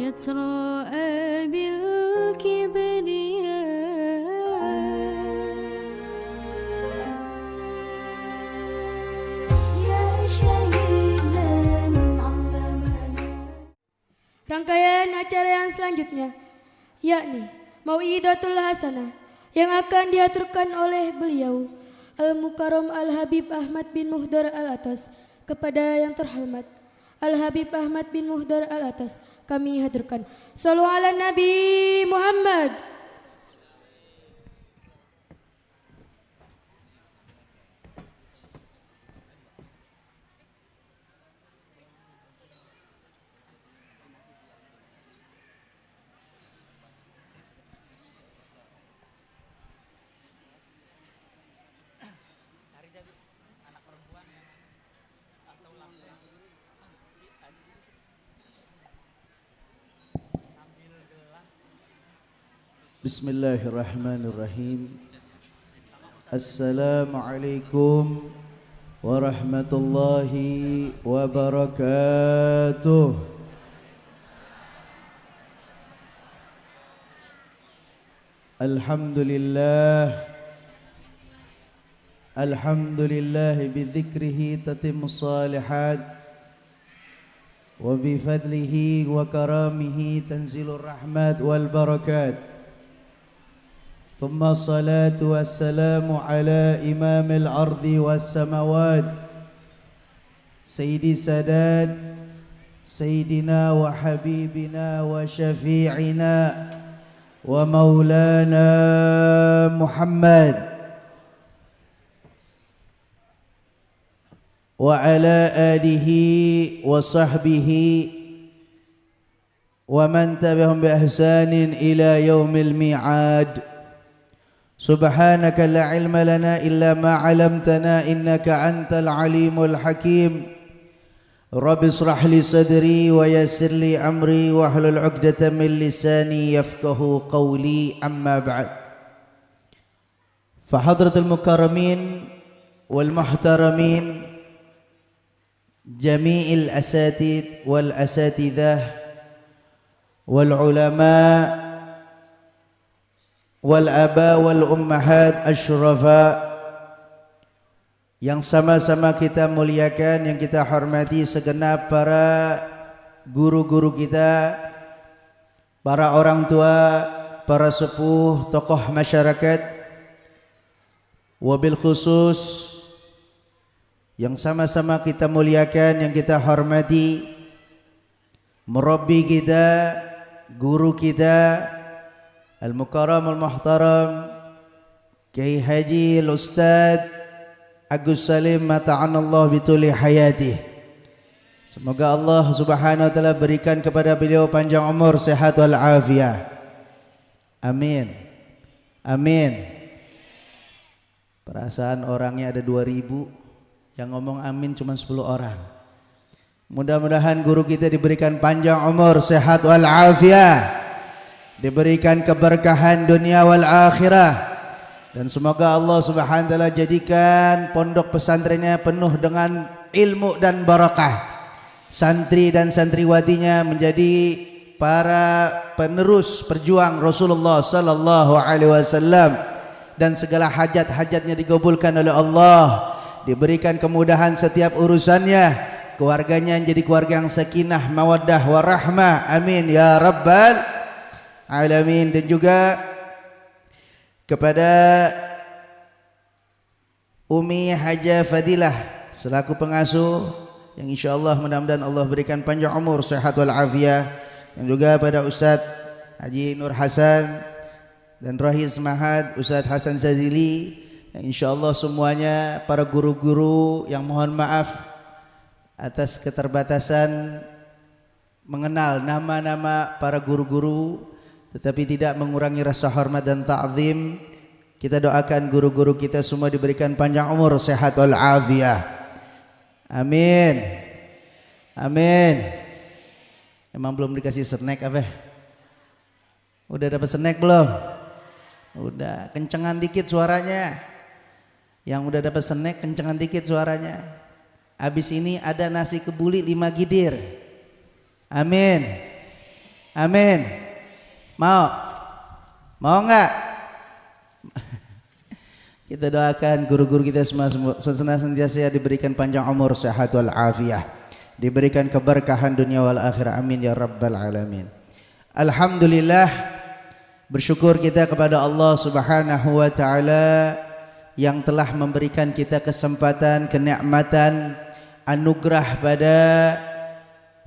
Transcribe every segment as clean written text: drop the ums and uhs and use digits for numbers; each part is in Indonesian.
يتراءى بالكبرياء يا شهيدا علمنا. Rangkaian acara yang selanjutnya yakni Mau'idatul Hasanah yang akan diaturkan oleh beliau Al-Mukarram Al-Habib Ahmad bin Muhdar Al-Atas. Kepada yang terhormat Al-Habib Ahmad bin Muhdar Al-Atas kami haturkan Shallu ala Nabi Muhammad. Bismillahirrahmanirrahim. Assalamualaikum warahmatullahi wabarakatuh. Alhamdulillah. Alhamdulillah bidzikrihi tatimmus salihat wa bifadlihi wa karamihi tanzilur rahmat wal barakat. ثم الصلاة والسلام على إمام الأرض والسماوات سيد سادات سيدنا وحبيبنا وشفيعنا ومولانا محمد وعلى آله وصحبه ومن تبعهم بإحسان إلى يوم الميعاد. سبحانك لا علم لنا إلا ما علمتنا إنك أنت العليم الحكيم. رب اشرح لي صدري ويسر لي أمري واحلل عقدة من لساني يفقه قولي. أما بعد، فحضرة المكرمين والمحترمين جميع الأساتذة والأساتذة والعلماء wal aba wal ummahat asyrafa yang sama-sama kita muliakan, yang kita hormati segenap para guru-guru kita, para orang tua, para sepuh, tokoh masyarakat, wabil khusus yang sama-sama kita muliakan, yang kita hormati, murabbi kita, guru kita Al-Mukarram Al-Muhtaram Kiai Haji Al-Ustadz Agus Salim mata'anallah bituli hayatih. Semoga Allah subhanahu wa ta'ala berikan kepada beliau panjang umur, sehat wal afiyah. Amin. Amin. Perasaan orangnya ada 2000, yang ngomong amin cuma 10 orang. Mudah-mudahan guru kita diberikan panjang umur, sehat wal afiyah, diberikan keberkahan dunia wal akhirah, dan semoga Allah subhanahu wa ta'ala jadikan pondok pesantrennya penuh dengan ilmu dan barakah, santri dan santriwatinya menjadi para penerus perjuang Rasulullah sallallahu alaihi wasallam, dan segala hajat-hajatnya digabulkan oleh Allah, diberikan kemudahan setiap urusannya, keluarganya menjadi keluarga yang sakinah mawaddah warahmah. Amin ya rabbal alamin. Dan juga kepada Umi Haja Fadilah selaku pengasuh, yang insyaallah mudah-mudahan Allah berikan panjang umur, sehat wal afiyah, dan juga pada Ustadz Haji Nur Hasan dan Rahis Mahad Ustadz Hasan Zazili, yang insyaallah semuanya para guru-guru yang mohon maaf atas keterbatasan mengenal nama-nama para guru-guru, tetapi tidak mengurangi rasa hormat dan ta'zim. Kita doakan guru-guru kita semua diberikan panjang umur, sehat wal afiyah. Amin. Amin. Emang belum dikasih snack apa? Udah dapat snack belum? Udah. Kencengan dikit suaranya. Yang udah dapat snack kencengan dikit suaranya. Habis ini ada nasi kebuli 5 gidir. Amin. Amin. Mau? Mau enggak? Kita doakan guru-guru kita semua senantiasa diberikan panjang umur, sehat wal afiyah, diberikan keberkahan dunia wal akhirah. Amin ya rabbal alamin. Alhamdulillah, bersyukur kita kepada Allah Subhanahu wa taala yang telah memberikan kita kesempatan, kenikmatan, anugerah pada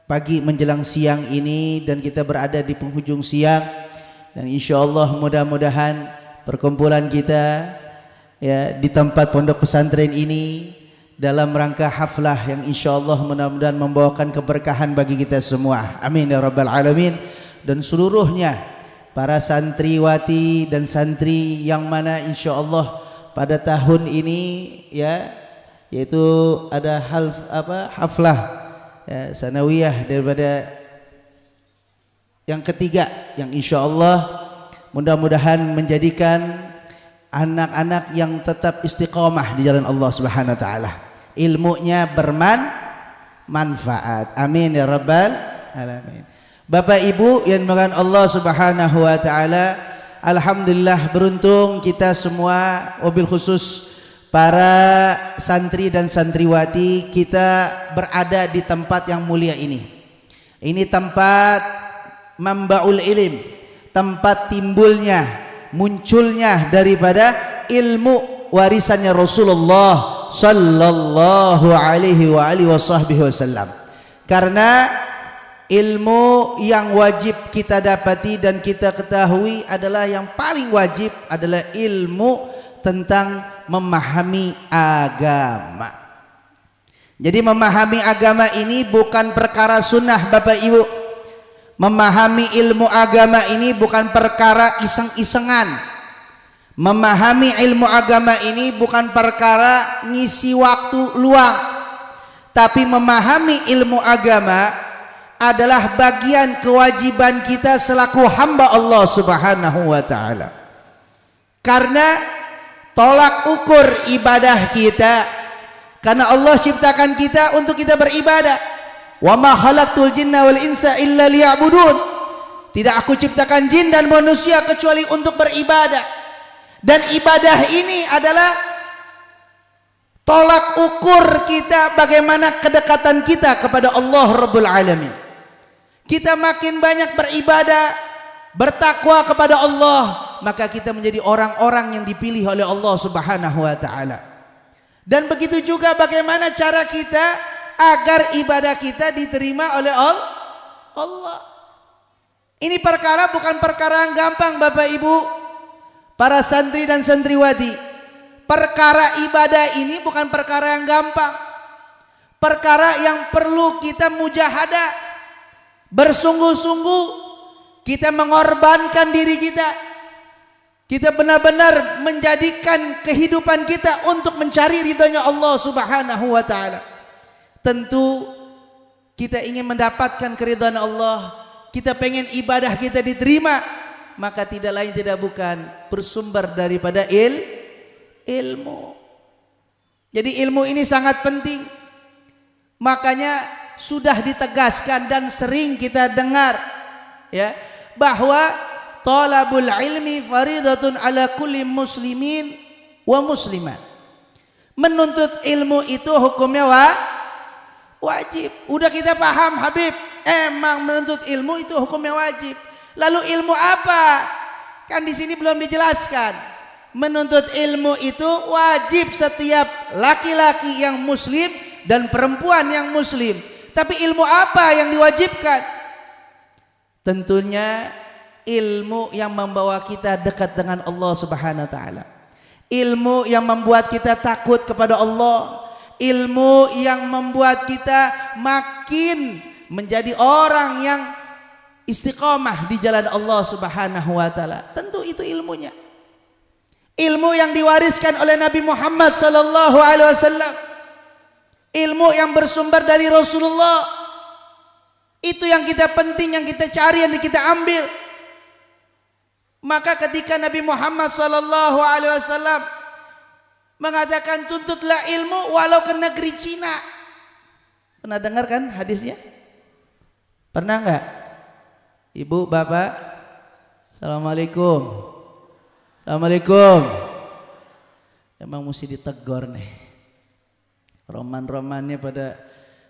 pagi menjelang siang ini, dan kita berada di penghujung siang, dan insyaallah mudah-mudahan perkumpulan kita ya di tempat pondok pesantren ini dalam rangka haflah yang insyaallah mudah-mudahan membawakan keberkahan bagi kita semua. Amin ya rabbal alamin. Dan seluruhnya para santriwati dan santri yang mana insyaallah pada tahun ini ya, yaitu ada haflah ya, sanawiyah daripada yang ketiga, yang insyaallah mudah-mudahan menjadikan anak-anak yang tetap istiqomah di jalan Allah Subhanahu wa taala, ilmunya bermanfaat. Amin ya rabbal alamin. Bapak Ibu yang dimuliakan Allah Subhanahu wa taala, alhamdulillah beruntung kita semua, wabil khusus para santri dan santriwati, kita berada di tempat yang mulia ini. Ini tempat mambaul ilim, tempat timbulnya, munculnya daripada ilmu warisannya Rasulullah sallallahu alaihi wasallam. Karena ilmu yang wajib kita dapati dan kita ketahui adalah yang paling wajib adalah ilmu tentang memahami agama. Jadi memahami agama ini bukan perkara sunnah Bapak Ibu. Memahami ilmu agama ini bukan perkara iseng-isengan. Memahami ilmu agama ini bukan perkara ngisi waktu luang. Tapi memahami ilmu agama adalah bagian kewajiban kita selaku hamba Allah Subhanahu wa taala. Karena tolak ukur ibadah kita, karena Allah ciptakan kita untuk kita beribadah. Wa ma khalaqtul jinna wal insa illa liya'budun. Tidak aku ciptakan jin dan manusia kecuali untuk beribadah. Dan ibadah ini adalah tolak ukur kita bagaimana kedekatan kita kepada Allah Rabbul Alamin. Kita makin banyak beribadah, bertakwa kepada Allah, maka kita menjadi orang-orang yang dipilih oleh Allah Subhanahu wa taala. Dan begitu juga bagaimana cara kita agar ibadah kita diterima oleh Allah. Ini perkara bukan perkara yang gampang Bapak Ibu, para santri dan santriwati. Perkara ibadah ini bukan perkara yang gampang. Perkara yang perlu kita mujahadah, bersungguh-sungguh, kita mengorbankan diri kita. Kita benar-benar menjadikan kehidupan kita untuk mencari ridhonya Allah Subhanahu wa taala. Tentu kita ingin mendapatkan keridhaan Allah, kita pengen ibadah kita diterima, maka tidak lain tidak bukan bersumber daripada ilmu. Jadi ilmu ini sangat penting. Makanya sudah ditegaskan dan sering kita dengar ya, bahwa talabul ilmi faridatun ala kulli muslimin wa muslimat. Menuntut ilmu itu hukumnya wajib. Udah kita paham Habib, emang menuntut ilmu itu hukumnya wajib. Lalu ilmu apa? Kan di sini belum dijelaskan. Menuntut ilmu itu wajib setiap laki-laki yang muslim dan perempuan yang muslim. Tapi ilmu apa yang diwajibkan? Tentunya ilmu yang membawa kita dekat dengan Allah Subhanahu wa taala. Ilmu yang membuat kita takut kepada Allah. Ilmu yang membuat kita makin menjadi orang yang istiqomah di jalan Allah Subhanahu wa taala. Tentu itu ilmunya. Ilmu yang diwariskan oleh Nabi Muhammad sallallahu alaihi wasallam. Ilmu yang bersumber dari Rasulullah. Itu yang kita penting, yang kita cari, yang kita ambil. Maka ketika Nabi Muhammad sallallahu alaihi wasallam mengatakan tuntutlah ilmu walau ke negeri Cina. Pernah dengar kan hadisnya? Pernah enggak? Ibu, Bapak. Assalamualaikum. Assalamualaikum. Emang mesti ditegur nih. Roman-romannya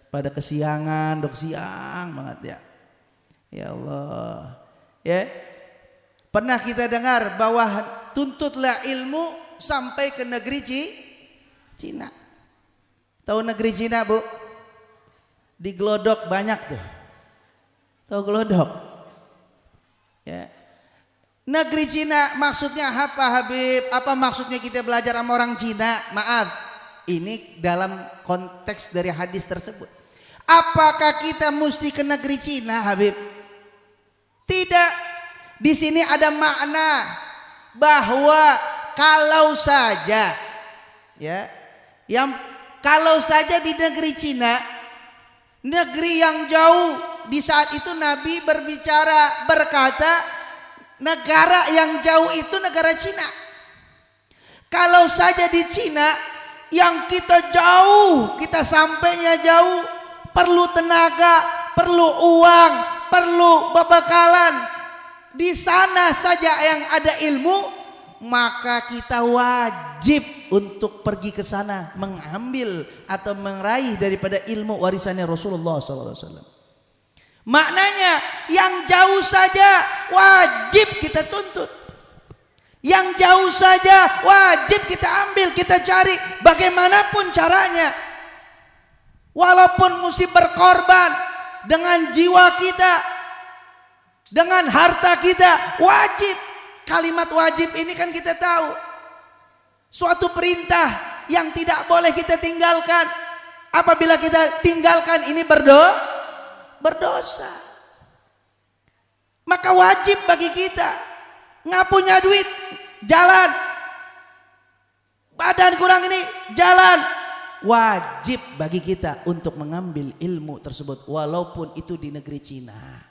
pada kesiangan, dok siang banget ya. Ya Allah. Ya. Pernah kita dengar bahwa tuntutlah ilmu sampai ke negeri Cina. Tahu negeri Cina, Bu? Di Glodok banyak tuh. Tahu Glodok? Ya. Negeri Cina maksudnya apa, Habib? Apa maksudnya kita belajar sama orang Cina? Maaf, ini dalam konteks dari hadis tersebut. Apakah kita mesti ke negeri Cina, Habib? Tidak. Di sini ada makna bahwa kalau saja ya, kalau saja di negeri Cina, negeri yang jauh, di saat itu Nabi berkata negara yang jauh itu negara Cina. Kalau saja di Cina yang kita jauh, kita sampainya jauh, perlu tenaga, perlu uang, perlu pembekalan. Di sana saja yang ada ilmu, maka kita wajib untuk pergi ke sana mengambil atau meraih daripada ilmu warisannya Rasulullah SAW. Maknanya yang jauh saja wajib kita tuntut, yang jauh saja wajib kita ambil, kita cari bagaimanapun caranya, walaupun mesti berkorban dengan jiwa kita, dengan harta kita, wajib. Kalimat wajib ini kan kita tahu suatu perintah yang tidak boleh kita tinggalkan. Apabila kita tinggalkan ini berdosa. Maka wajib bagi kita. Nggak punya duit, jalan. Badan kurang ini, jalan. Wajib bagi kita untuk mengambil ilmu tersebut, walaupun itu di negeri Cina.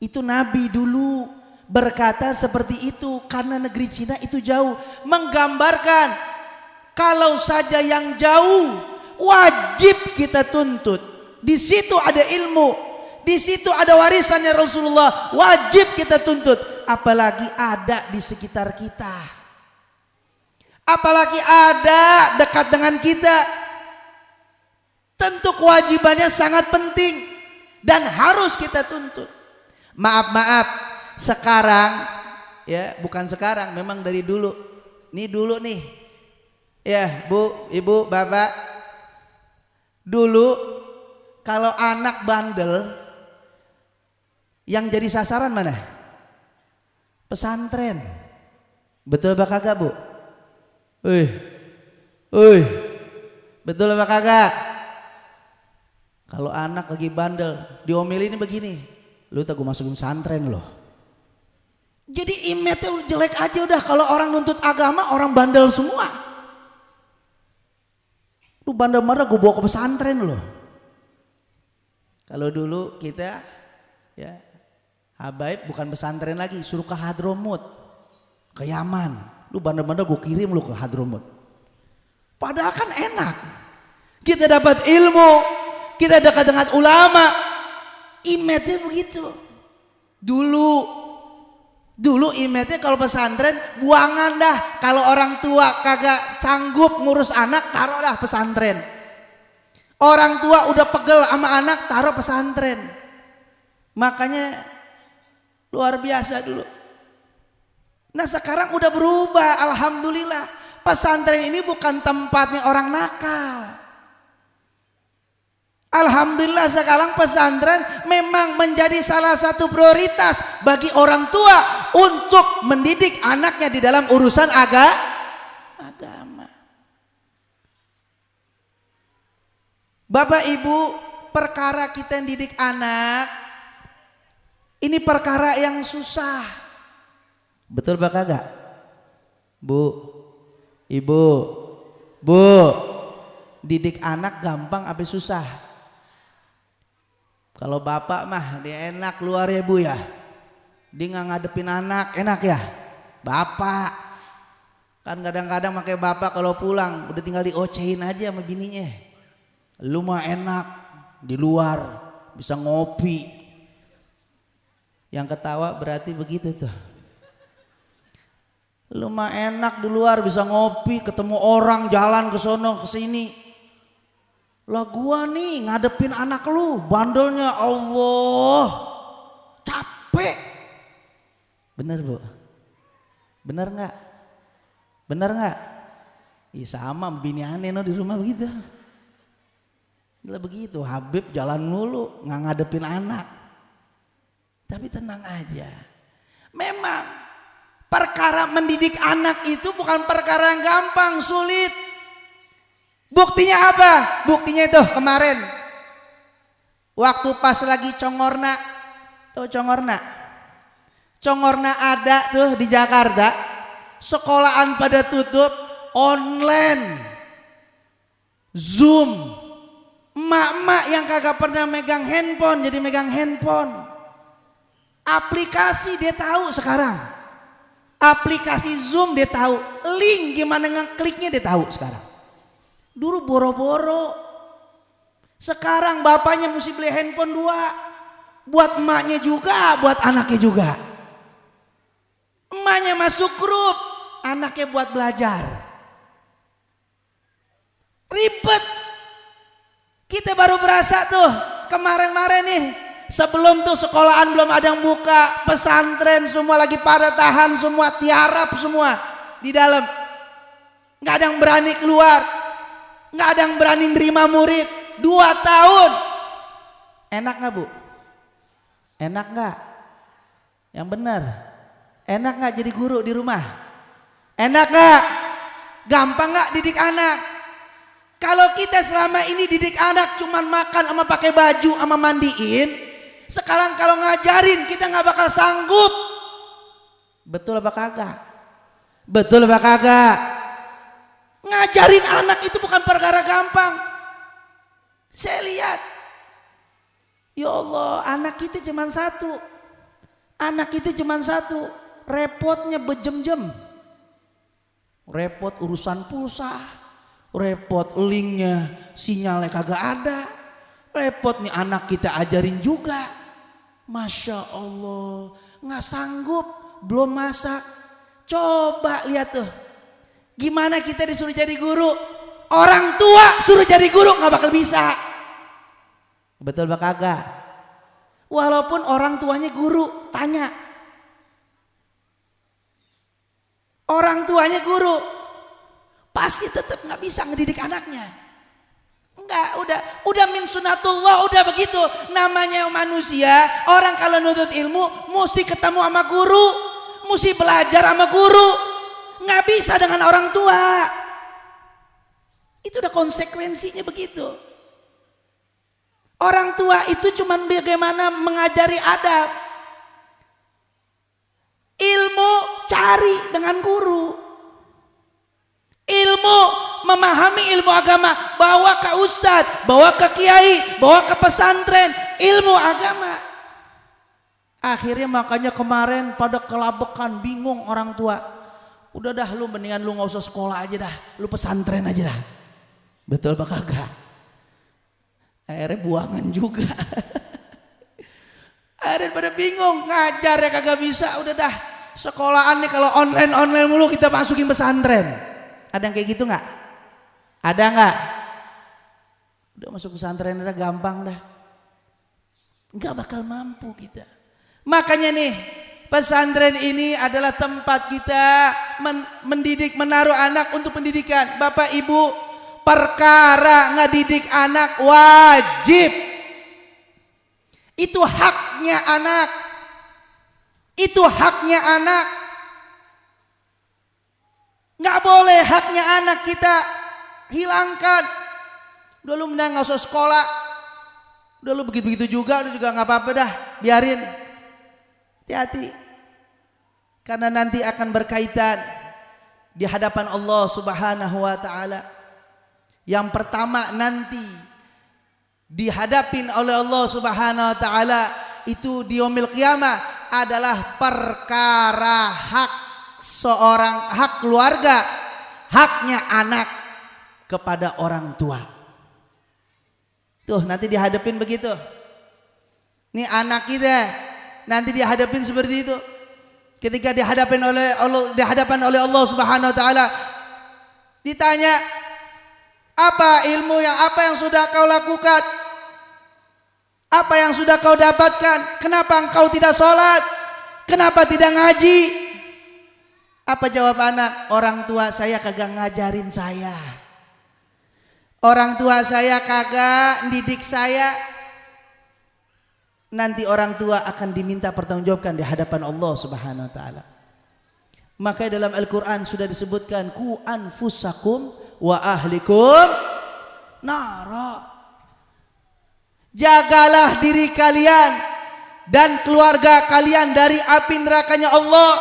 Itu Nabi dulu berkata seperti itu karena negeri Cina itu jauh, menggambarkan kalau saja yang jauh wajib kita tuntut. Di situ ada ilmu, di situ ada warisannya Rasulullah, wajib kita tuntut. Apalagi ada di sekitar kita, apalagi ada dekat dengan kita, tentu kewajibannya sangat penting dan harus kita tuntut. Maaf, sekarang ya, bukan sekarang, memang dari dulu. Ini dulu nih. Ya, Bu, Ibu, Bapak. Dulu kalau anak bandel yang jadi sasaran mana? Pesantren. Betul apa kagak, Bu? Betul apa kagak? Kalau anak lagi bandel, diomelin begini, lu tak gue masukin pesantren loh. Jadi image-nya udah jelek aja udah. Kalau orang nuntut agama, orang bandel semua. Lu bandel-bandel gue bawa ke pesantren loh. Kalau dulu kita ya, habaib bukan pesantren lagi, suruh ke Hadramut, ke Yaman. Lu bandel-bandel gue kirim lu ke Hadramut. Padahal kan enak. Kita dapat ilmu, kita dekat dengan ulama. Image-nya begitu. Dulu image-nya kalau pesantren buangan dah. Kalau orang tua kagak sanggup ngurus anak, taruh dah pesantren. Orang tua udah pegel sama anak, taruh pesantren. Makanya luar biasa dulu. Nah sekarang udah berubah, alhamdulillah. Pesantren ini bukan tempatnya orang nakal. Alhamdulillah sekarang pesantren memang menjadi salah satu prioritas bagi orang tua untuk mendidik anaknya di dalam urusan agama. Bapak Ibu, perkara kita didik anak ini perkara yang susah. Betul Pak kagak? Bu, Ibu, Bu, didik anak gampang apa susah? Kalau bapak mah dia enak keluar ya Bu ya, dia nggak ngadepin anak enak ya. Bapak kan kadang-kadang pakai bapak kalau pulang udah tinggal diocehin aja sama bininya. Lu mah enak di luar bisa ngopi. Yang ketawa berarti begitu tuh. Lu mah enak di luar bisa ngopi, ketemu orang jalan ke sono ke sini. Lah gua nih ngadepin anak lu, bandelnya Allah. Capek. Bener Bu? Bener nggak? Bener nggak? Iya sama bini aneh no di rumah begitu. Lah begitu, Habib jalan mulu nggak ngadepin anak. Tapi tenang aja. Memang perkara mendidik anak itu bukan perkara yang gampang, sulit. Buktinya apa? Buktinya itu kemarin waktu pas lagi Congorna. Tahu Congorna? Congorna ada tuh di Jakarta. Sekolahan pada tutup, online, Zoom. Emak-emak yang kagak pernah megang handphone jadi megang handphone. Aplikasi dia tahu sekarang. Aplikasi Zoom dia tahu. Link gimana ngekliknya dia tahu sekarang. Dulu boro-boro. Sekarang bapaknya mesti beli handphone 2. Buat emaknya juga, buat anaknya juga. Emaknya masuk grup, anaknya buat belajar. Ribet. Kita baru berasa tuh kemarin-kemarin nih. Sebelum tuh sekolahan belum ada yang buka, pesantren semua lagi pada tahan semua, tiarap semua di dalam. Nggak ada yang berani keluar, nggak ada yang berani nerima murid. 2 tahun. Enak nggak Bu? Enak nggak? Yang benar. Enak nggak jadi guru di rumah? Enak nggak? Gampang nggak didik anak? Kalau kita selama ini didik anak cuman makan sama pakai baju sama mandiin, sekarang kalau ngajarin kita nggak bakal sanggup. Betul apa kagak? Betul apa kagak? Ngajarin anak itu bukan perkara gampang. Saya lihat, ya Allah, anak kita cuma satu. Anak kita cuma satu. Repotnya berjam-jam. Repot urusan pulsa. Repot linknya, sinyalnya kagak ada. Repot nih anak kita ajarin juga. Masya Allah, nggak sanggup, belum masak. Coba lihat tuh, gimana kita disuruh jadi guru. Orang tua suruh jadi guru nggak bakal bisa. Betul apa kagak? Walaupun orang tuanya guru, tanya. Orang tuanya guru, pasti tetap nggak bisa ngedidik anaknya. Enggak, udah min sunatullah, udah begitu. Namanya manusia, orang kalau nuntut ilmu mesti ketemu sama guru, mesti belajar sama guru. Nggak bisa dengan orang tua. Itu udah konsekuensinya begitu. Orang tua itu cuman bagaimana mengajari adab. Ilmu cari dengan guru. Ilmu, memahami ilmu agama, bawa ke ustadz, bawa ke kiai, bawa ke pesantren, ilmu agama. Akhirnya makanya kemarin pada kelabekan, bingung orang tua. Udah dah lu mendingan lu gak usah sekolah aja dah, lu pesantren aja dah. Betul apa kagak? Akhirnya buangan juga. Akhirnya pada bingung, ngajar ya kagak bisa, udah dah. Sekolahan nih kalau online mulu kita masukin pesantren. Ada yang kayak gitu nggak? Ada nggak? Udah masuk pesantren udah gampang dah. Nggak bakal mampu kita. Makanya nih pesantren ini adalah tempat kita mendidik, menaruh anak untuk pendidikan. Bapak Ibu, perkara ngedidik anak wajib. Itu haknya anak. Itu haknya anak. Nggak boleh haknya anak kita hilangkan. Udah lu mending nggak usah sekolah. Udah lu begitu-begitu juga, udah juga nggak apa-apa dah, biarin. Hati-hati. Karena nanti akan berkaitan di hadapan Allah Subhanahu wa taala. Yang pertama nanti dihadapin oleh Allah Subhanahu wa taala itu di yaumil qiyamah adalah perkara hak seorang, hak keluarga, haknya anak kepada orang tua. Tuh nanti dihadapin begitu. Nih anak kita nanti dihadapin seperti itu. Ketika dihadapan oleh Allah Subhanahu wa taala, ditanya, apa yang sudah kau lakukan? Apa yang sudah kau dapatkan? Kenapa engkau tidak sholat? Kenapa tidak ngaji? Apa jawab anak? Orang tua saya kagak ngajarin saya. Orang tua saya kagak didik saya. Nanti orang tua akan diminta pertanggungjawabkan di hadapan Allah Subhanahu wa taala. Maka dalam Al-Qur'an sudah disebutkan ku anfusakum wa ahlikum nara. Jagalah diri kalian dan keluarga kalian dari api nerakanya Allah.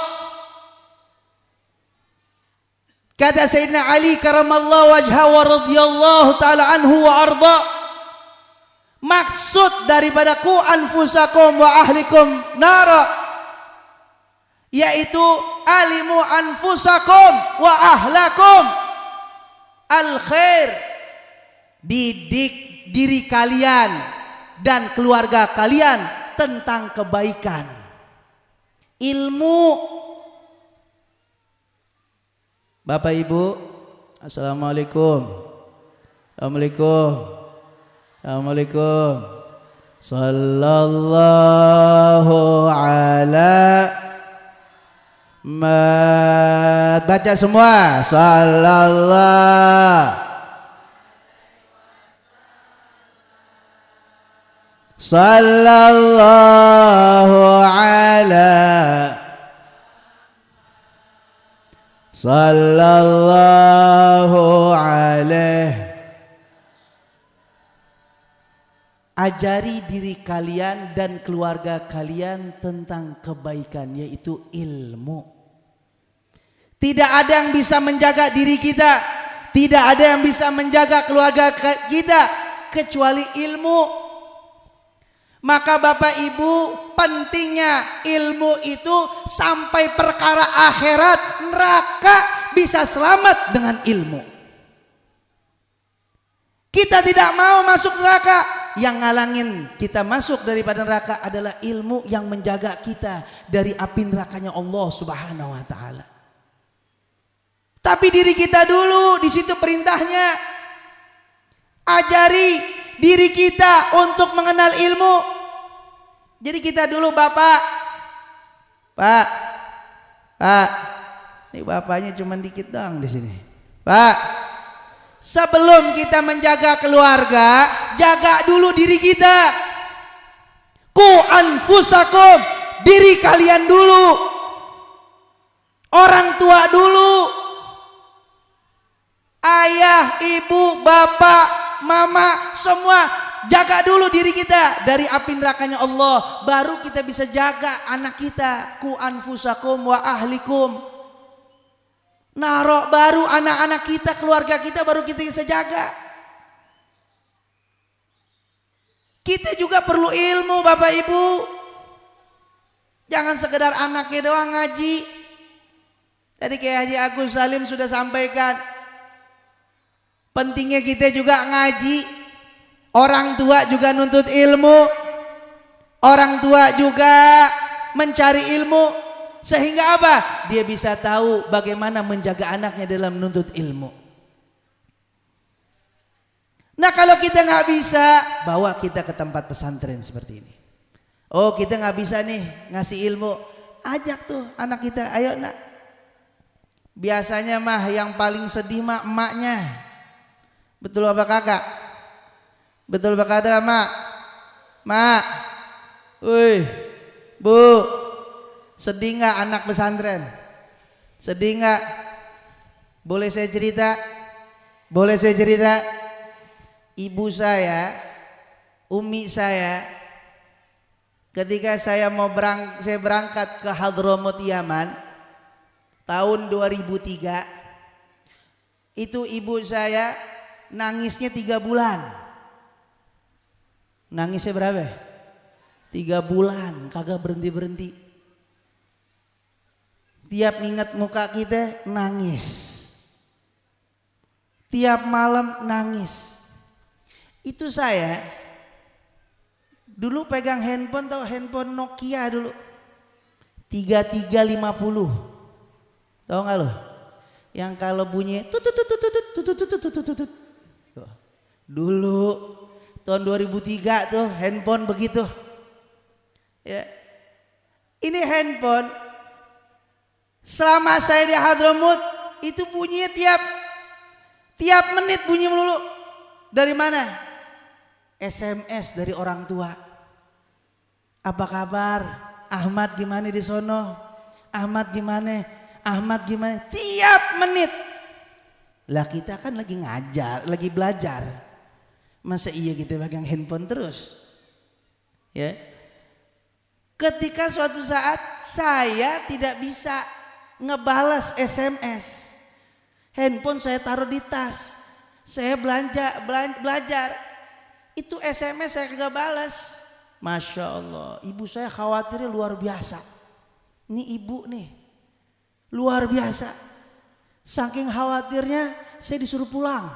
Kata Sayyidina Ali karamallahu wajhahu wa radhiyallahu taala anhu wa arda, maksud daripada ku anfusakum wa ahlikum nara yaitu alimu anfusakum wa ahlakum al khair, didik diri kalian dan keluarga kalian tentang kebaikan. Ilmu. Bapak Ibu, assalamualaikum. Assalamualaikum. Assalamualaikum. Sallallahu ala baca semua. Sallallahu alaihi. Ajari diri kalian dan keluarga kalian tentang kebaikan, yaitu ilmu. Tidak ada yang bisa menjaga diri kita, tidak ada yang bisa menjaga keluarga kita kecuali ilmu. Maka Bapak Ibu, pentingnya ilmu itu sampai perkara akhirat neraka bisa selamat dengan ilmu. Kita tidak mau masuk neraka. Yang ngalangin kita masuk daripada neraka adalah ilmu yang menjaga kita dari api nerakanya Allah Subhanahu wa taala. Tapi diri kita dulu, di situ perintahnya. Ajari diri kita untuk mengenal ilmu. Jadi kita dulu Pak, ini bapaknya cuma dikit doang di sini. Pak, sebelum kita menjaga keluarga, jaga dulu diri kita. Ku anfusakum, diri kalian dulu. Orang tua dulu. Ayah, ibu, bapak, mama, semua jaga dulu diri kita dari api nerakanya Allah. Baru kita bisa jaga anak kita. Ku anfusakum wa ahlikum narok, baru anak-anak kita, keluarga kita baru kita bisa jaga. Kita juga perlu ilmu Bapak Ibu. Jangan sekedar anaknya doang ngaji. Tadi kayak Haji Agus Salim sudah sampaikan, pentingnya kita juga ngaji. Orang tua juga nuntut ilmu. Orang tua juga mencari ilmu. Sehingga apa? Dia bisa tahu bagaimana menjaga anaknya dalam menuntut ilmu. Nah kalau kita nggak bisa, bawa kita ke tempat pesantren seperti ini. Oh kita nggak bisa nih ngasih ilmu, ajak tuh anak kita, ayo nak. Biasanya mah yang paling sedih mah emaknya. Betul apa kakak? Betul apa kata mak? Mak, woi, bu, sedih nggak anak pesantren? Sedih nggak? Boleh saya cerita? Boleh saya cerita? Ibu saya, umi saya, ketika saya berangkat ke Hadramut Yaman tahun 2003, itu ibu saya nangisnya 3 bulan. Nangisnya berapa? 3 bulan, kagak berhenti-berhenti. Tiap ingat muka kita nangis. Tiap malam nangis. Itu saya Dulu pegang handphone, tau handphone Nokia dulu 3350. Tahu nggak lo? Yang kalau bunyi tut tut tut tut tut tut tut tut tut tut tut. Dulu tahun 2003 tuh handphone begitu. Ya. Ini handphone selama saya di Hadramut itu bunyinya tiap menit bunyi melulu. Dari mana? SMS dari orang tua. Apa kabar? Ahmad gimana di sono? Ahmad gimana? Ahmad gimana? Tiap menit. Lah kita kan lagi ngajar, lagi belajar. Masa iya kita pegang handphone terus? Ya. Ketika suatu saat saya tidak bisa ngebalas SMS. Handphone saya taruh di tas. Saya belajar. Itu SMS saya kagak balas. Masya Allah, ibu saya khawatirnya luar biasa. Ini ibu nih, luar biasa. Saking khawatirnya saya disuruh pulang.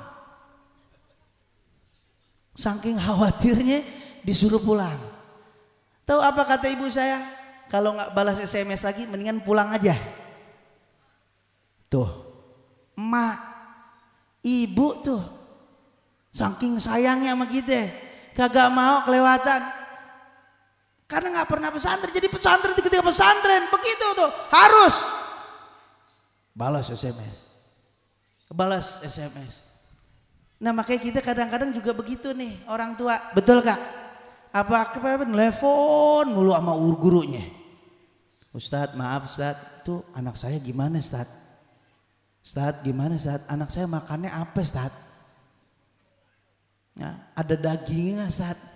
Saking khawatirnya disuruh pulang. Tahu apa kata ibu saya? Kalau nggak balas SMS lagi, mendingan pulang aja. Tuh, emak, ibu tuh, saking sayangnya sama kita, kagak mau kelewatan. Karena nggak pernah pesantren, jadi pesantren ketika pesantren begitu tuh harus balas SMS, balas SMS. Nah makanya kita kadang-kadang juga begitu nih orang tua, betul kak? Apa telepon mulu sama gurunya? Ustadz maaf Ustadz, tuh anak saya gimana Ustadz? Ustadz gimana Ustadz? Anak saya makannya apa Ustadz? Nah, ada dagingnya Ustadz?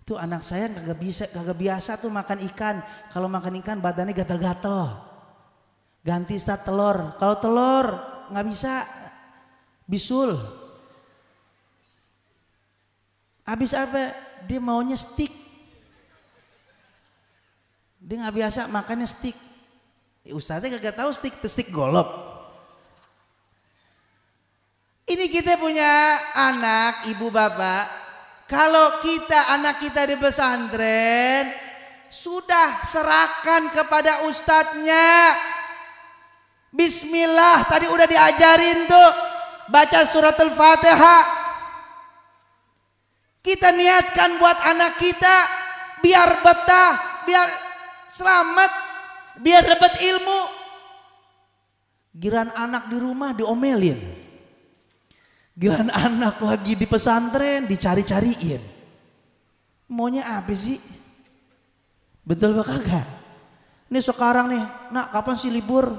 Tuh anak saya kagak biasa tuh makan ikan. Kalau makan ikan badannya gatal-gatal. Ganti Ustadz telur. Kalau telur nggak bisa, bisul. Habis apa? Dia maunya steak. Dia nggak biasa makannya steak. Ustadznya kagak tahu steak golop. Ini kita punya anak, ibu bapak. Kalau anak kita di pesantren, sudah serahkan kepada ustadznya. Bismillah, tadi udah diajarin tuh, baca surat Al-Fatihah. Kita niatkan buat anak kita, biar betah, biar selamat, biar dapat ilmu. Giran anak di rumah diomelin. Giliran anak lagi di pesantren dicari-cariin. Maunya apa sih? Betul apa kagak? Ini sekarang nih, nak kapan sih libur?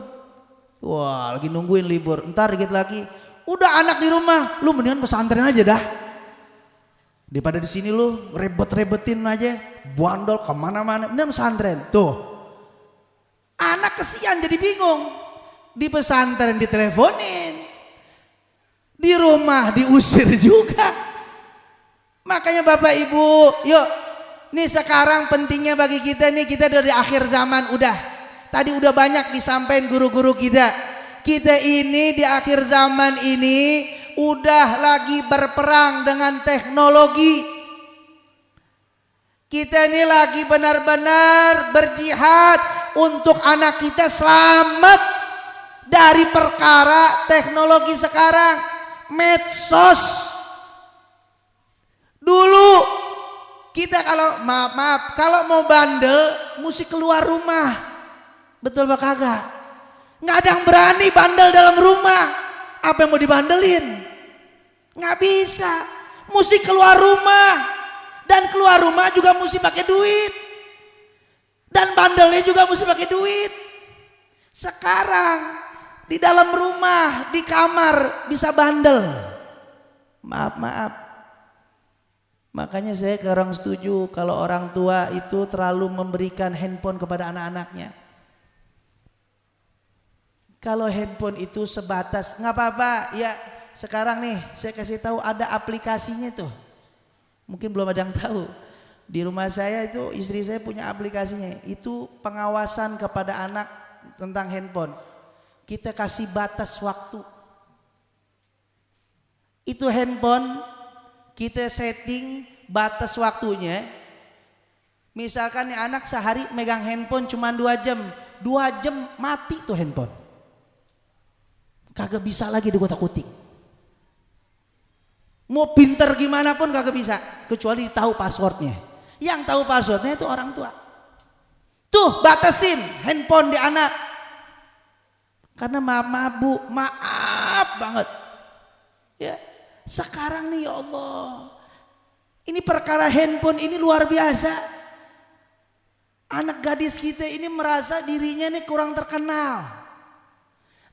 Wah lagi nungguin libur, ntar dikit lagi. Udah anak di rumah, lu mendingan pesantren aja dah. Daripada di sini lu rebet-rebetin aja, bandel kemana-mana, mendingan pesantren. Tuh, anak kesian jadi bingung. Di pesantren diteleponin. Di rumah diusir juga. Makanya Bapak Ibu, yuk nih sekarang pentingnya bagi kita nih, kita dari akhir zaman udah. Tadi udah banyak disampaikan guru-guru kita. Kita ini di akhir zaman ini udah lagi berperang dengan teknologi. Kita ini lagi benar-benar berjihad untuk anak kita selamat dari perkara teknologi sekarang. Medsos. Dulu kita kalau maaf kalau mau bandel mesti keluar rumah. Betul apa kagak? Nggak ada yang berani bandel dalam rumah. Apa yang mau dibandelin? Nggak bisa. Mesti keluar rumah. Dan keluar rumah juga mesti pakai duit. Dan bandelnya juga mesti pakai duit. Sekarang di dalam rumah, di kamar bisa bandel. Maaf. Makanya saya kurang setuju kalau orang tua itu terlalu memberikan handphone kepada anak-anaknya. Kalau handphone itu sebatas, nggak apa-apa. Ya sekarang nih saya kasih tahu ada aplikasinya tuh. Mungkin belum ada yang tahu. Di rumah saya itu istri saya punya aplikasinya. Itu pengawasan kepada anak tentang handphone. Kita kasih batas waktu. Itu handphone kita setting batas waktunya Misalkan nih anak sehari megang handphone cuma 2 jam, 2 jam mati tuh handphone. Kagak bisa lagi dikotak-kotik. Mau pinter gimana pun kagak bisa, kecuali tahu passwordnya. Yang tahu passwordnya itu orang tua. Tuh batasin handphone di anak. Karena maaf banget. Ya, sekarang nih ya Allah. Ini perkara handphone ini luar biasa. Anak gadis kita ini merasa dirinya nih kurang terkenal.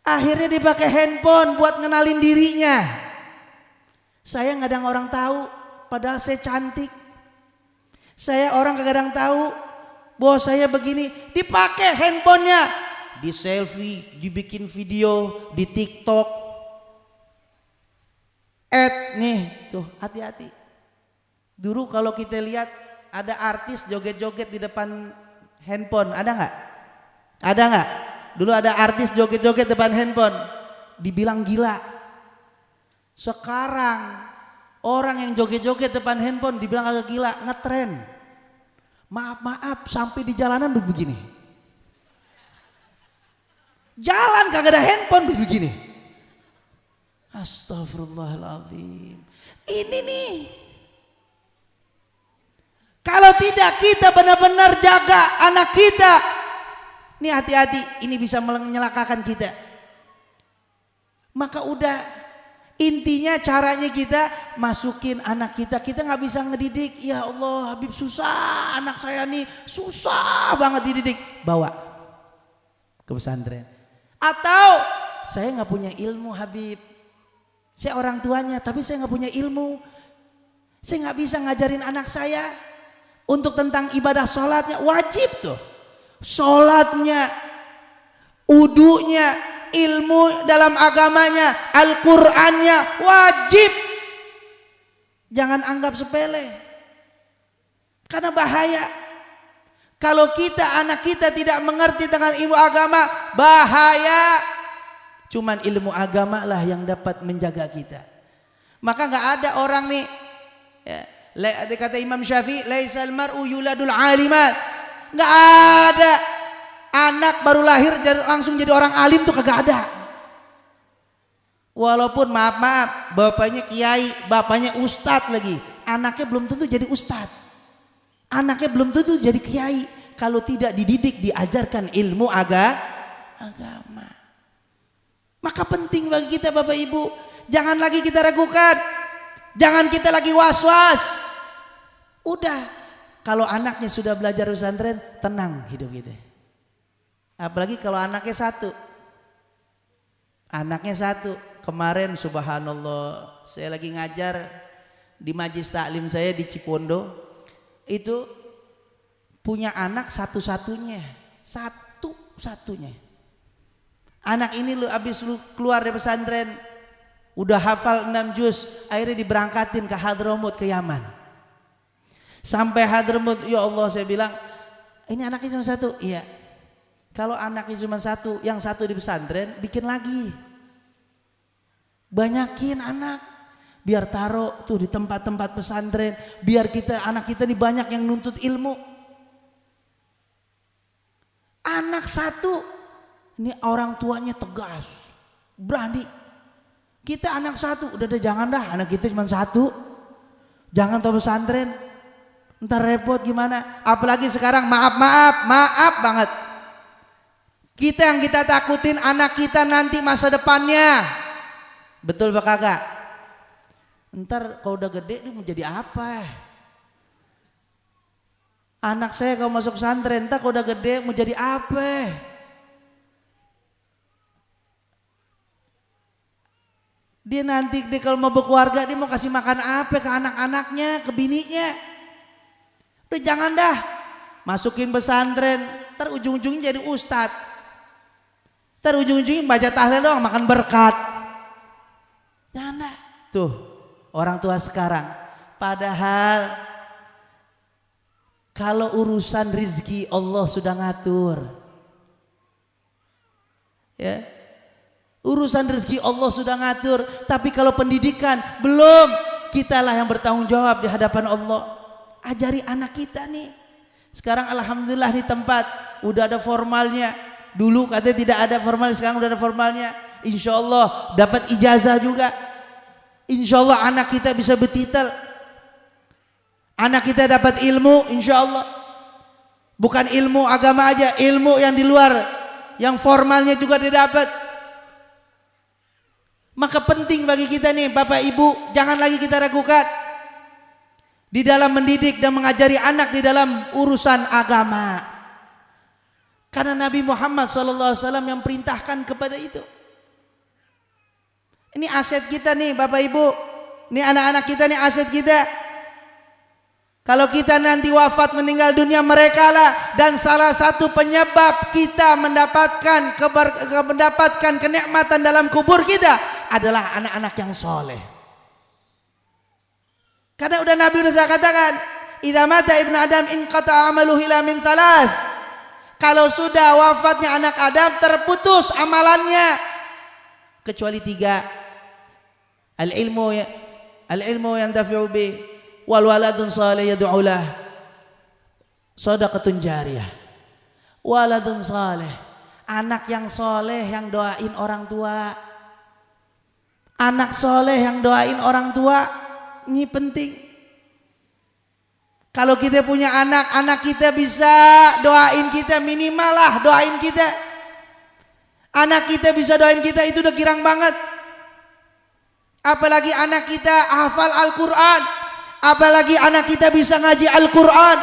Akhirnya dipakai handphone buat ngenalin dirinya. Saya kadang orang tahu, padahal saya cantik. Saya orang kadang tahu bahwa saya begini, dipakai handphonenya, di selfie, dibikin video, di TikTok. Nih, tuh hati-hati. Dulu kalau kita lihat ada artis joget-joget di depan handphone, ada nggak? Ada nggak? Dulu ada artis joget-joget depan handphone, dibilang gila. Sekarang orang yang joget-joget depan handphone dibilang agak gila, ngetren. Maaf sampai di jalanan begini. Jalan kagak ada handphone begini. Astagfirullahaladzim. Ini nih. Kalau tidak kita benar-benar jaga anak kita. Nih hati-hati, ini bisa menyelakakan kita. Maka udah, intinya caranya kita masukin anak kita. Kita nggak bisa ngedidik. Ya Allah, Habib susah, anak saya nih susah banget dididik. Bawa ke pesantren. Atau saya nggak punya ilmu Habib. Saya orang tuanya, tapi saya nggak punya ilmu. Saya nggak bisa ngajarin anak saya untuk tentang ibadah sholatnya. Wajib tuh. Sholatnya, wudunya, ilmu dalam agamanya, Al-Qur'annya wajib. Jangan anggap sepele. Karena bahaya. Kalau anak kita tidak mengerti tentang ilmu agama, bahaya. Cuman ilmu agama lah yang dapat menjaga kita. Maka nggak ada orang nih, ya, kata Imam Syafi'i, laisal mar'u yuladul aliman. Nggak ada anak baru lahir langsung jadi orang alim tuh, kagak ada. Walaupun maaf bapaknya kiai, bapaknya ustadz lagi, anaknya belum tentu jadi ustadz, anaknya belum tentu jadi kiai kalau tidak dididik, diajarkan ilmu agama. Maka penting bagi kita Bapak Ibu, jangan lagi kita ragukan, jangan kita lagi was-was. Udah, kalau anaknya sudah belajar pesantren, tenang hidup kita. Apalagi kalau anaknya satu. Anaknya satu. Kemarin subhanallah, saya lagi ngajar di majlis taklim saya di Cipondo. Itu punya anak satu-satunya. Satu-satunya. Anak ini abis keluar dari pesantren, udah hafal 6 juz, akhirnya diberangkatin ke Hadramut, ke Yaman. Sampai Hadramut, ya Allah, saya bilang, ini anaknya cuma satu. Iya. Kalau anaknya cuma satu, yang satu di pesantren, bikin lagi. Banyakin anak, biar taruh tuh di tempat-tempat pesantren, biar anak kita nih banyak yang nuntut ilmu. Anak satu, ini orang tuanya tegas, berani. Kita anak satu, udah jangan dah, anak kita cuma satu, jangan tahu pesantren. Ntar repot gimana? Apalagi sekarang maaf banget. Kita yang kita takutin anak kita nanti masa depannya. Betul Pak Kakak? Ntar kalau udah gede dia mau jadi apa? Anak saya kalau masuk pesantren, ntar kalau udah gede mau jadi apa? Dia nanti kalau mau berkeluarga, dia mau kasih makan apa ke anak-anaknya, ke bininya? Udah jangan dah, masukin pesantren, ntar ujung-ujungnya jadi ustadz, ntar ujung-ujungnya baca tahlil doang, makan berkat. Jangan dah. Tuh orang tua sekarang, padahal kalau urusan rizki Allah sudah ngatur, ya, urusan rizki Allah sudah ngatur. Tapi kalau pendidikan belum, kitalah yang bertanggung jawab di hadapan Allah. Ajari anak kita nih, Sekarang alhamdulillah di tempat udah ada formalnya. Dulu katanya tidak ada formal, sekarang udah ada formalnya. Insya Allah dapat ijazah juga. Insya Allah anak kita bisa bertitel. Anak kita dapat ilmu, insya Allah. Bukan ilmu agama aja, ilmu yang di luar, yang formalnya juga didapat. Maka penting bagi kita nih Bapak Ibu, jangan lagi kita ragukan di dalam mendidik dan mengajari anak di dalam urusan agama. Karena Nabi Muhammad SAW yang perintahkan kepada itu. Ini aset kita nih Bapak Ibu, ini anak-anak kita nih aset kita. Kalau kita nanti wafat meninggal dunia, mereka lah, dan salah satu penyebab kita mendapatkan kenikmatan dalam kubur kita adalah anak-anak yang soleh. Karena udah Nabi udah saya katakan, idza mata ibnu Adam inqata amaluhu illa min thalath. Kalau sudah wafatnya anak Adam, terputus amalannya kecuali 3. Al-ilmu yantafi'u bih, wal waladun salih yad'u lah, shadaqatun jariyah. Waladun salih, anak yang soleh yang doain orang tua. Anak soleh yang doain orang tua, ini penting. Kalau kita punya anak kita bisa doain kita, minimal lah doain kita. Anak kita bisa doain kita, itu udah girang banget. Apalagi anak kita hafal Al-Quran, apalagi anak kita bisa ngaji Al-Quran.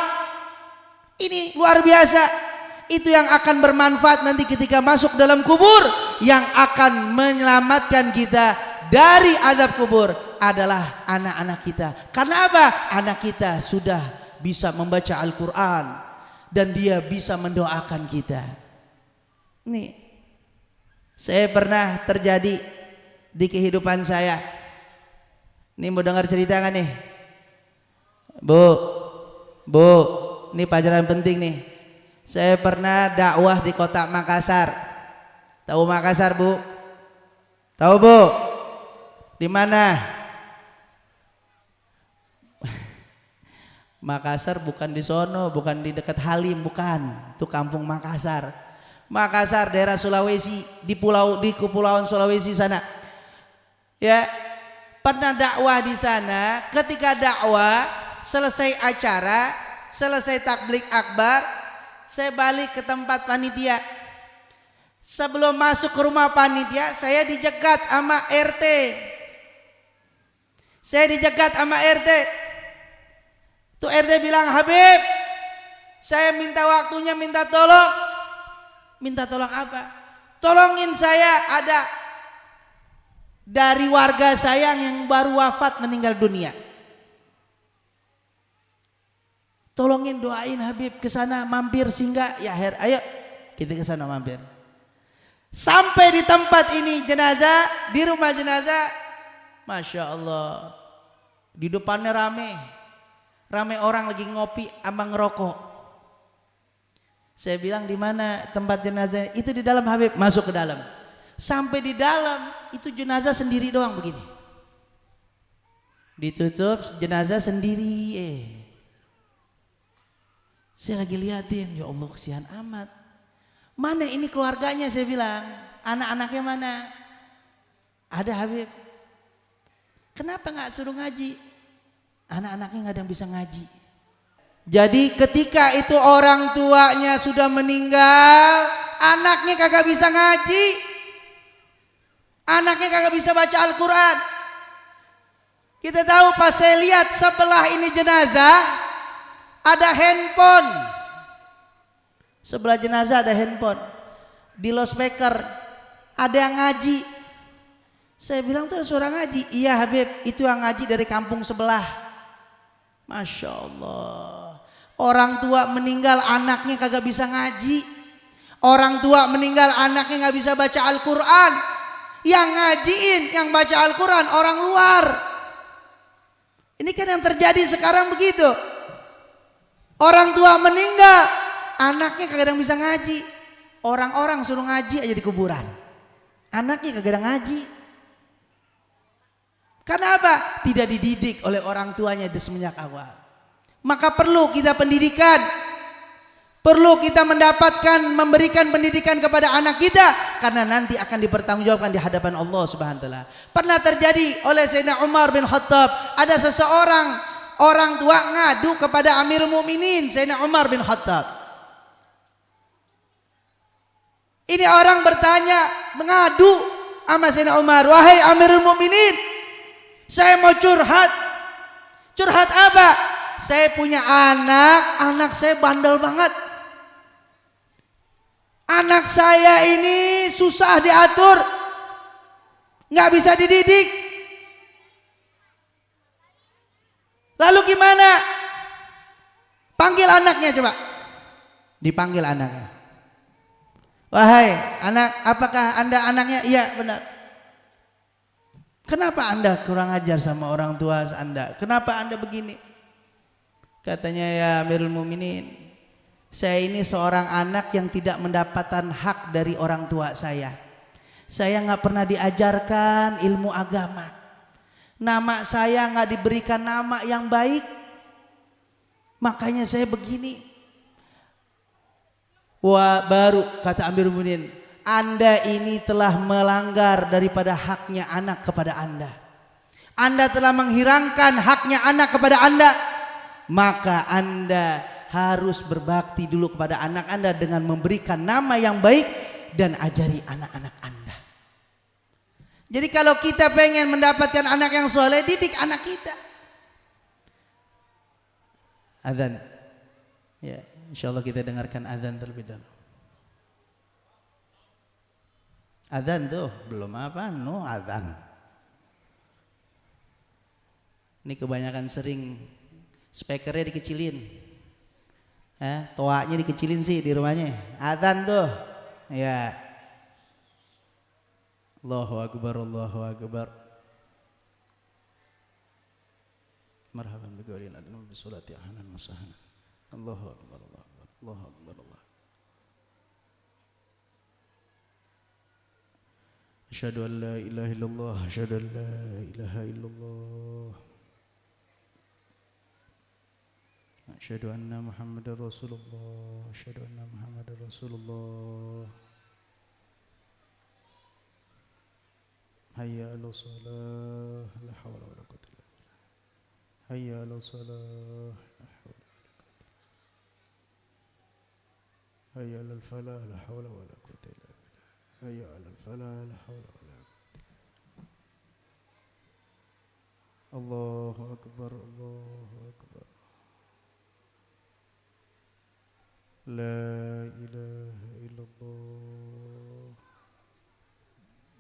Ini luar biasa. Itu yang akan bermanfaat nanti ketika masuk dalam kubur. Yang akan menyelamatkan kita dari azab kubur adalah anak-anak kita. Karena apa? Anak kita sudah bisa membaca Al-Quran dan dia bisa mendoakan kita. Nih, saya pernah terjadi di kehidupan saya. Ini mau dengar cerita kan nih? Bu, ini pelajaran penting nih. Saya pernah dakwah di kota Makassar. Tahu Makassar, Bu? Tahu, Bu? Di mana? Makassar bukan di sono, bukan di dekat Halim, bukan. Itu kampung Makassar. Makassar daerah Sulawesi, di kepulauan Sulawesi sana. Ya, pernah dakwah di sana. Ketika dakwah, selesai acara, selesai takblik akbar, saya balik ke tempat panitia. Sebelum masuk ke rumah panitia, saya dijegat sama RT. Tuh RT bilang, Habib, saya minta waktunya, minta tolong. Minta tolong apa? Tolongin saya, ada dari warga saya yang baru wafat meninggal dunia. Tolongin doain Habib ke sana, mampir singgah. Ya ayo kita ke sana mampir. Sampai di tempat ini jenazah, di rumah jenazah, Masya Allah, di depannya rame orang lagi ngopi sama ngerokok. Saya bilang, di mana tempat jenazah? Itu di dalam Habib. Masuk ke dalam. Sampai di dalam itu jenazah sendiri doang begini. Ditutup jenazah sendiri. Saya lagi liatin, ya Allah kesian amat. Mana ini keluarganya, saya bilang. Anak-anaknya mana? Ada Habib. Kenapa nggak suruh ngaji? Anak-anaknya nggak ada yang bisa ngaji. Jadi ketika itu orang tuanya sudah meninggal, anaknya kagak bisa ngaji. Anaknya kagak bisa baca Al-Quran. Kita tahu pas saya lihat sebelah ini jenazah, ada handphone. Sebelah jenazah ada handphone. Di loudspeaker ada yang ngaji. Saya bilang, tuh ada suara ngaji. Iya Habib, itu yang ngaji dari kampung sebelah. Masya Allah. Orang tua meninggal, anaknya kagak bisa ngaji. Orang tua meninggal, anaknya gak bisa baca Al-Quran. Yang ngajiin, yang baca Al-Quran orang luar. Ini kan yang terjadi sekarang begitu. Orang tua meninggal, anaknya kagak ada yang bisa ngaji. Orang-orang suruh ngaji aja di kuburan. Anaknya kagak ada ngaji. Karena apa? Tidak dididik oleh orang tuanya di semenjak awal. Maka perlu kita pendidikan Perlu kita memberikan pendidikan kepada anak kita, karena nanti akan dipertanggungjawabkan di hadapan Allah Subhanahu wa taala. Pernah terjadi oleh Sayyidina Umar bin Khattab, ada seseorang orang tua ngadu kepada Amirul Mukminin Sayyidina Umar bin Khattab. Ini orang bertanya, mengadu sama Sayyidina Umar, "Wahai Amirul Mukminin, saya mau curhat." "Curhat apa?" "Saya punya anak saya bandel banget. Anak saya ini susah diatur, nggak bisa dididik. Lalu gimana?" Panggil anaknya coba. Dipanggil anaknya. "Wahai anak, apakah Anda anaknya?" "Iya, benar." "Kenapa Anda kurang ajar sama orang tua Anda? Kenapa Anda begini?" Katanya, "Ya Amirul Mukminin, saya ini seorang anak yang tidak mendapatkan hak dari orang tua saya. Saya nggak pernah diajarkan ilmu agama. Nama saya nggak diberikan nama yang baik. Makanya saya begini." Wah, baru kata Amirul Mukminin, "Anda ini telah melanggar daripada haknya anak kepada Anda. Anda telah menghilangkan haknya anak kepada Anda. Maka Anda harus berbakti dulu kepada anak Anda dengan memberikan nama yang baik dan ajari anak-anak Anda." Jadi kalau kita pengen mendapatkan anak yang soleh, didik anak kita. Azan. Ya, insyaallah kita dengarkan azan terlebih dahulu. Azan tuh belum apa, azan. Ini kebanyakan sering speakernya dikecilin. Toanya dikecilin sih di rumahnya. Azan tuh. Ya. Allahu akbar, Allahu akbar. Marhaban biqaulin adnu bisolati ahlan wa sahlan. Allahu akbar, Allahu akbar, Allahu akbar, Allah. Asyhadu an la ilaha illallah, asyhadu an la ilaha illallah. Asyhadu anna Muhammadar Rasulullah, asyhadu anna Muhammadar Rasulullah. Hayya 'alas shalah, la haula wala quwwata illa billah. Hayya 'alas shalah, la haula wala quwwata illa billah. Hayya 'alal falah, la haula wala quwwata illa billah. Hayya 'alal falah, la haula wala quwwata. Allahu akbar, Allahu akbar. La ilaha illallah,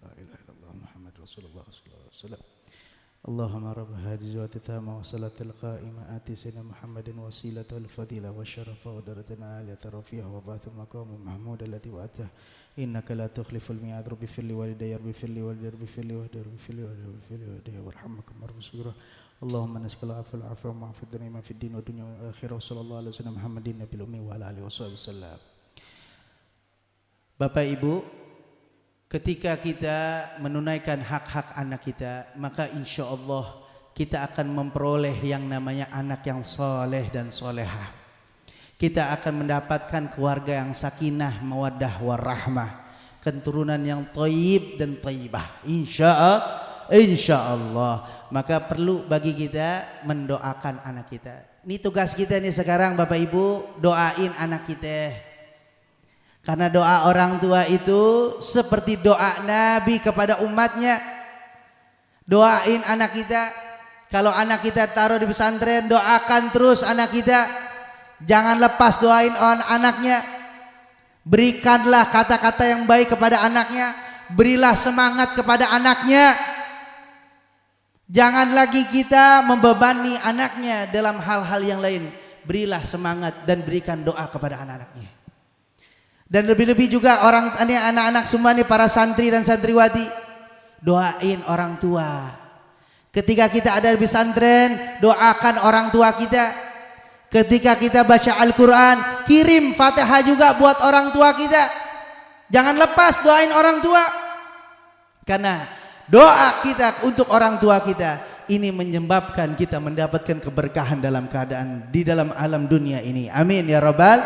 la ilaha illallah Muhammad Rasulullah sallallahu alaihi wasallam. Allahumma rabb hadhihi wa titama wa salatil qa'imah ati sayyidina Muhammadin wasilatul fadilah wa syarafa wa daratana aliyata rafi'ah wa ba'athul maqamul mahmud allati wa'atah innaka la tukhliful mi'ad rabbi firli walidayya rabbi firli walidayya rabbi firli walidayya rabbi firli walidayya warhamkum warhamsugura. Allahumma nas'aluka al-'afwa wal-'afwa wa 'afid ma fid din wa dunya wal akhirah. Sallallahu alaihi wasallam Muhammadin nabiyil ummi wa ala alihi wasallam. Bapak Ibu, ketika kita menunaikan hak-hak anak kita, maka insya Allah kita akan memperoleh yang namanya anak yang soleh dan solehah. Kita akan mendapatkan keluarga yang sakinah, mawaddah, warahmah, keturunan yang thayyib dan thayyibah. Insya Allah. Maka perlu bagi kita mendoakan anak kita. Ini tugas kita nih sekarang Bapak Ibu, doain anak kita. Karena doa orang tua itu seperti doa Nabi kepada umatnya. Doain anak kita. Kalau anak kita taruh di pesantren, doakan terus anak kita. Jangan lepas doain anaknya. Berikanlah kata-kata yang baik kepada anaknya. Berilah semangat kepada anaknya. Jangan lagi kita membebani anaknya dalam hal-hal yang lain. Berilah semangat dan berikan doa kepada anak-anaknya. Dan lebih-lebih juga anak-anak semua nih, para santri dan santriwati, doain orang tua. Ketika kita ada di pesantren, doakan orang tua kita. Ketika kita baca Al-Quran, kirim Fatihah juga buat orang tua kita. Jangan lepas doain orang tua. Karena doa kita untuk orang tua kita ini menyebabkan kita mendapatkan keberkahan dalam keadaan di dalam alam dunia ini. Amin ya rabbal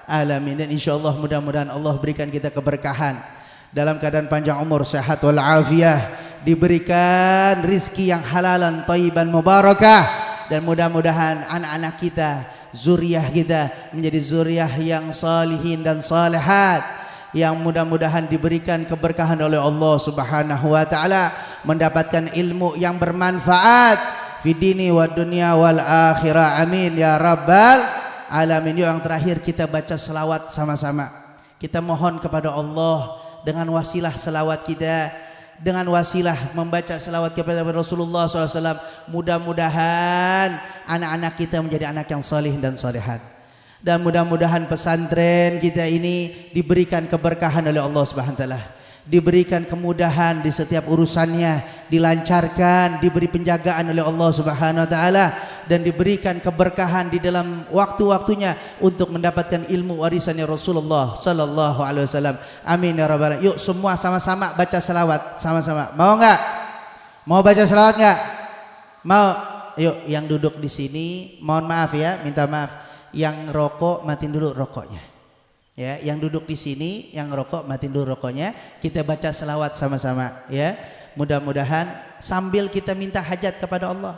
alamin. Dan insyaallah mudah-mudahan Allah berikan kita keberkahan dalam keadaan panjang umur, sehat wal afiyah, diberikan rizki yang halalan, thayyiban, mubarakah, dan mudah-mudahan anak-anak kita, zuriyah kita menjadi zuriyah yang salihin dan salihat, yang mudah-mudahan diberikan keberkahan oleh Allah Subhanahu wa taala, mendapatkan ilmu yang bermanfaat fi dini wa dunya wal akhirah. Amin ya rabbal alamin. Yuk yang terakhir kita baca selawat sama-sama. Kita mohon kepada Allah dengan wasilah selawat kita, dengan wasilah membaca selawat kepada Rasulullah SAW, mudah-mudahan anak-anak kita menjadi anak yang salih dan salihat. Dan mudah-mudahan pesantren kita ini diberikan keberkahan oleh Allah Subhanahu wa taala, diberikan kemudahan di setiap urusannya, dilancarkan, diberi penjagaan oleh Allah Subhanahu wa taala, dan diberikan keberkahan di dalam waktu-waktunya untuk mendapatkan ilmu warisannya Rasulullah sallallahu alaihi wasallam. Amin ya rabbal alamin. Yuk semua sama-sama baca selawat sama-sama. Mau enggak? Mau baca selawat enggak? Mau? Yuk yang duduk di sini mohon maaf ya, minta maaf. Yang rokok matiin dulu rokoknya. Ya, yang duduk di sini, yang rokok matiin dulu rokoknya. Kita baca selawat sama-sama ya. Mudah-mudahan sambil kita minta hajat kepada Allah,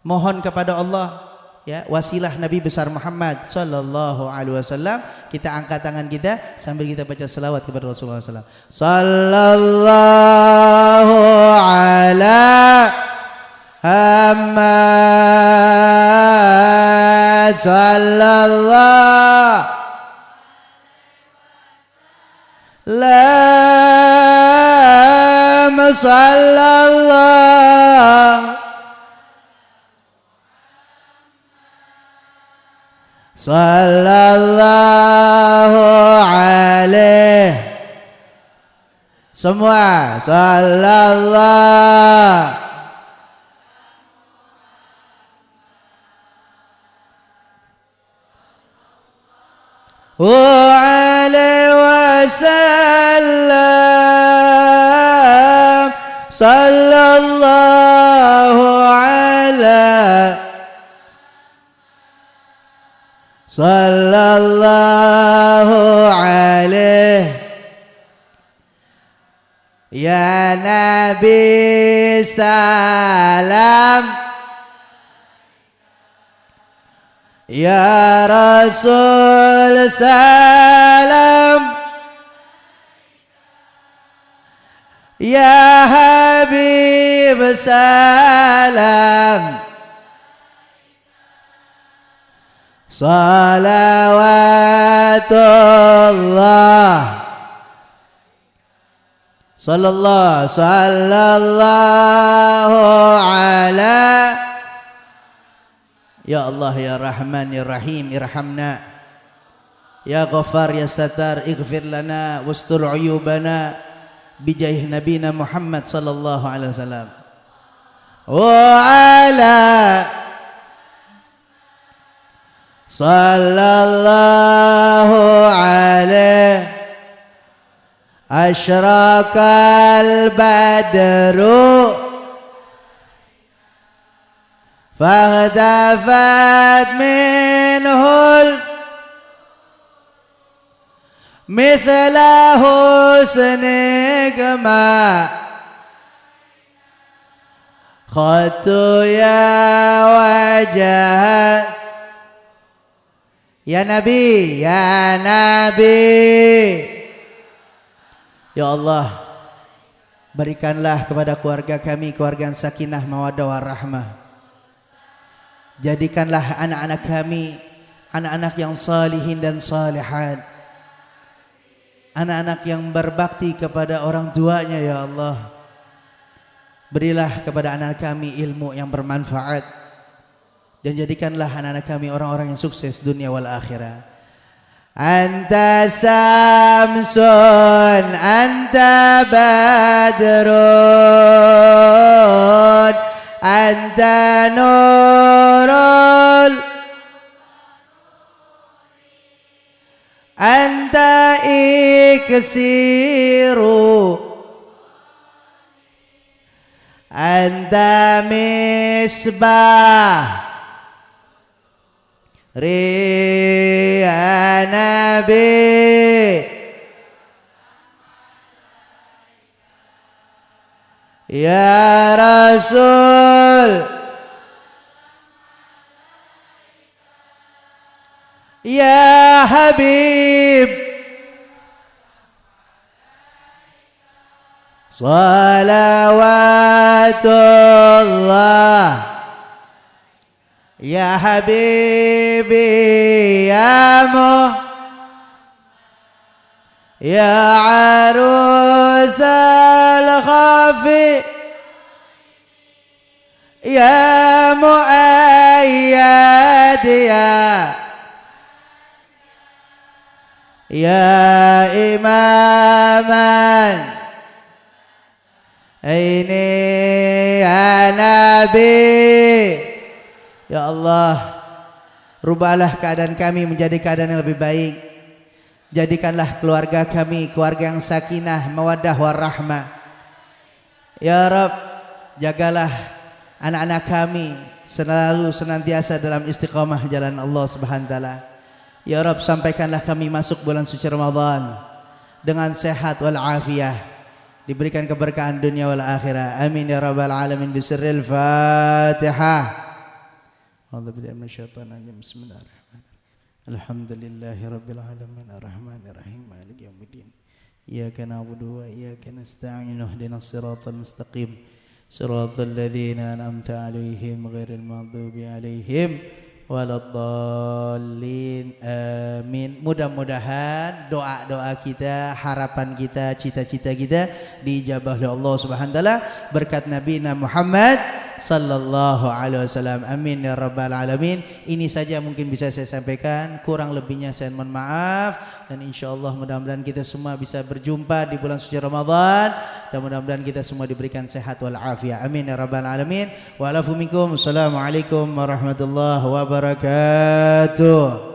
mohon kepada Allah ya, wasilah Nabi besar Muhammad sallallahu alaihi wasallam. Kita angkat tangan kita sambil kita baca selawat kepada Rasulullah sallallahu alaihi wasallam. Sallallahu ala Muhammad sallallahu Lam sallallahu sallallahu alaihi semua sallallahu alaihi wasallam sallallahu ala sallallahu alaihi ya Nabi salam ya Rasul salam ya Habib salam salawatullah sallallahu ala ya Allah ya Rahman ya Rahim irhamna ya Ghaffar ya Satar ighfir lana wastur uyubana bijayh nabina Muhammad sallallahu alaihi wasallam wa ala sallallahu alaihi asyraqal badru فاختفت منه مثل حسنك ما خدت يا وجه يا نبي يا نبي ya Allah, berikanlah kepada keluarga kami keluarga sakinah mawaddah warahmah. Jadikanlah anak-anak kami anak-anak yang salihin dan salihat, anak-anak yang berbakti kepada orang tuanya ya Allah. Berilah kepada anak kami ilmu yang bermanfaat, dan jadikanlah anak-anak kami orang-orang yang sukses dunia wal akhirah. Anta samsun anta badrun anta nurul anta iksiru anta misbah Riyana Nabi, ya Rasul, ya Habib, salawatullah, ya Habibi, ya ya arus al-khafi, ya muayyad, ya imaman ini ya Nabi. Ya Allah, rubahlah keadaan kami menjadi keadaan yang lebih baik. Jadikanlah keluarga kami keluarga yang sakinah, mawaddah warahmah. Ya Rabb, jagalah anak-anak kami selalu senantiasa dalam istiqamah jalan Allah Subhanahu wa taala. Ya Rabb, sampaikanlah kami masuk bulan suci Ramadan dengan sehat wal afiyah, diberikan keberkahan dunia wal akhirah. Amin ya rabbal alamin. Bisirril Fatihah. Bismillahirrahmanirrahim. Alhamdulillahi rabbil alamin arrahmanirrahim maliki yaumiddin. Iyyaka na'budu wa iyyaka nasta'in ihdinas siratal mustaqim siratal ladzina an'amta 'alaihim ghairil maghdubi 'alaihim waladdallin. Amin. Mudah-mudahan doa-doa kita, harapan kita, cita-cita kita diijabah oleh Allah Subhanahu wa taala berkat Nabi Muhammad sallallahu alaihi wasallam. Amin ya rabbal alamin. Ini saja mungkin bisa saya sampaikan, kurang lebihnya saya mohon maaf, dan insyaallah mudah-mudahan kita semua bisa berjumpa di bulan suci Ramadan, dan mudah-mudahan kita semua diberikan sehat wal afiyah. Amin ya rabbal alamin. Wa alafu minkum. Assalamualaikum warahmatullahi wabarakatuh.